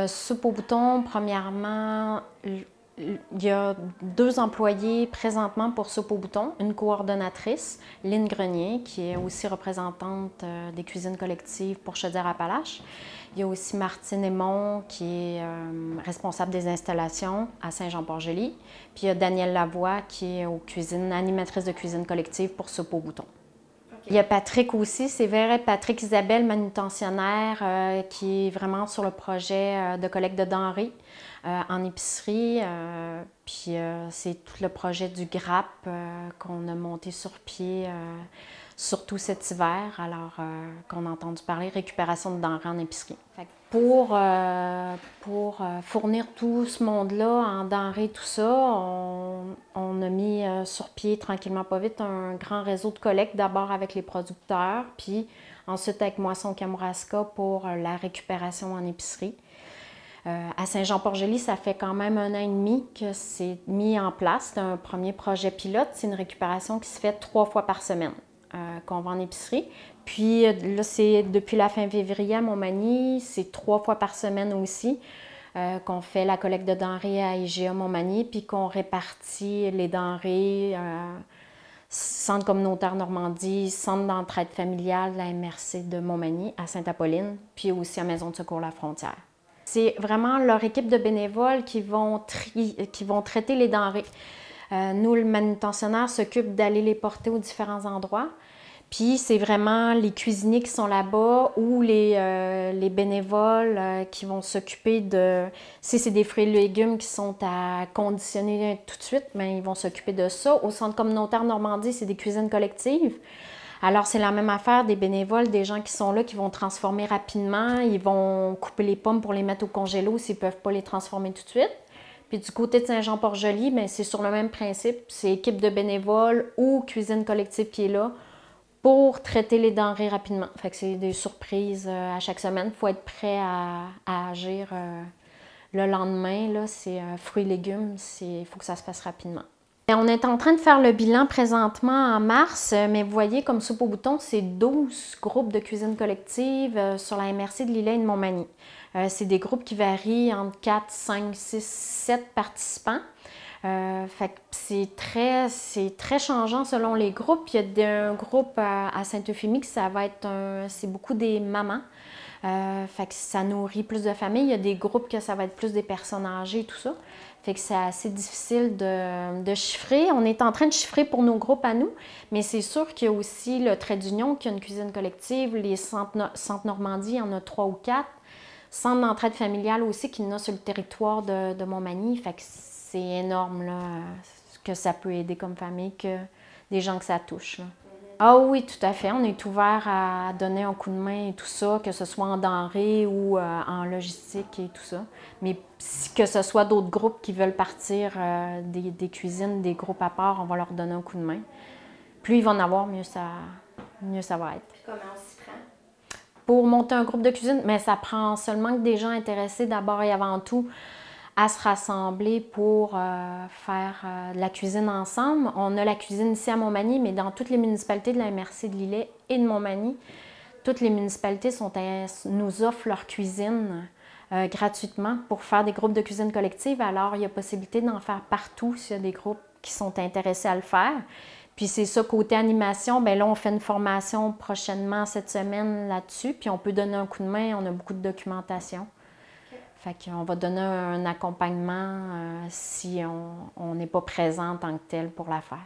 Soupe au bouton, premièrement, il y a 2 employés présentement pour Soupe au bouton, une coordonnatrice, Lynne Grenier, qui est aussi représentante des cuisines collectives pour Chaudière-Appalaches. Il y a aussi Martine Aymon, qui est responsable des installations à Saint-Jean-Port-Joli. Puis il y a Danielle Lavoie, qui est animatrice de cuisine collective pour Soupe au bouton. Okay. Il y a Patrick aussi, c'est vrai, Patrick Isabelle, manutentionnaire, qui est vraiment sur le projet de collecte de denrées en épicerie. Puis c'est tout le projet du GRAP qu'on a monté sur pied, surtout cet hiver, alors qu'on a entendu parler récupération de denrées en épicerie. Pour fournir tout ce monde-là en denrées, tout ça, on a mis sur pied tranquillement pas vite un grand réseau de collecte, d'abord avec les producteurs, puis ensuite avec Moisson Kamouraska pour la récupération en épicerie. À Saint-Jean-Port-Joli, ça fait quand même 1 an et demi que c'est mis en place. C'est un premier projet pilote. C'est une récupération qui se fait 3 fois par semaine qu'on va en épicerie. Puis là, c'est depuis la fin février à Montmagny, c'est 3 fois par semaine aussi qu'on fait la collecte de denrées à IGA Montmagny, puis qu'on répartit les denrées Centre communautaire Normandie, Centre d'entraide familiale de la MRC de Montmagny à Sainte-Apolline, puis aussi à Maison de secours La Frontière. C'est vraiment leur équipe de bénévoles qui vont traiter les denrées. Nous, le manutentionnaire s'occupe d'aller les porter aux différents endroits. Puis c'est vraiment les cuisiniers qui sont là-bas ou les bénévoles qui vont s'occuper de... Si c'est des fruits et légumes qui sont à conditionner tout de suite, bien, ils vont s'occuper de ça. Au Centre communautaire Normandie, c'est des cuisines collectives. Alors, c'est la même affaire, des bénévoles, des gens qui sont là, qui vont transformer rapidement. Ils vont couper les pommes pour les mettre au congélo s'ils ne peuvent pas les transformer tout de suite. Puis du côté de Saint-Jean-Port-Joli, bien, c'est sur le même principe. C'est équipe de bénévoles ou cuisine collective qui est là pour traiter les denrées rapidement. Fait que c'est des surprises à chaque semaine. Il faut être prêt à agir le lendemain. Là, c'est fruits et légumes. Il faut que ça se fasse rapidement. On est en train de faire le bilan présentement en mars, mais vous voyez, comme Soupe au bouton, c'est 12 groupes de cuisine collective sur la MRC de Lilley et de Montmagny. C'est des groupes qui varient entre 4, 5, 6, 7 participants. Fait que c'est très changeant selon les groupes. Il y a un groupe à Sainte-Euphémie que c'est beaucoup des mamans. Fait que ça nourrit plus de familles. Il y a des groupes que ça va être plus des personnes âgées et tout ça. Fait que c'est assez difficile de chiffrer. On est en train de chiffrer pour nos groupes à nous, mais c'est sûr qu'il y a aussi le Trait d'Union qui a une cuisine collective, les Centres Normandie, il y en a 3 ou 4. Centre d'entraide familiale aussi qui en a sur le territoire de Montmagny. Fait que c'est énorme là, que ça peut aider comme famille, que des gens que ça touche. Là. Ah oui, tout à fait. On est ouvert à donner un coup de main et tout ça, que ce soit en denrées ou en logistique et tout ça. Mais que ce soit d'autres groupes qui veulent partir des cuisines, des groupes à part, on va leur donner un coup de main. Plus ils vont en avoir, mieux ça va être. Comment on s'y prend? Pour monter un groupe de cuisine, mais ça prend seulement que des gens intéressés d'abord et avant tout à se rassembler pour faire de la cuisine ensemble. On a la cuisine ici à Montmagny, mais dans toutes les municipalités de la MRC de Lilley et de Montmagny, toutes les municipalités nous offrent leur cuisine gratuitement pour faire des groupes de cuisine collective. Alors, il y a possibilité d'en faire partout s'il y a des groupes qui sont intéressés à le faire. Puis c'est ça, côté animation, bien là, on fait une formation prochainement cette semaine là-dessus, puis on peut donner un coup de main, on a beaucoup de documentation. Fait qu'on va donner un accompagnement si on n'est pas présent en tant que tel pour la faire.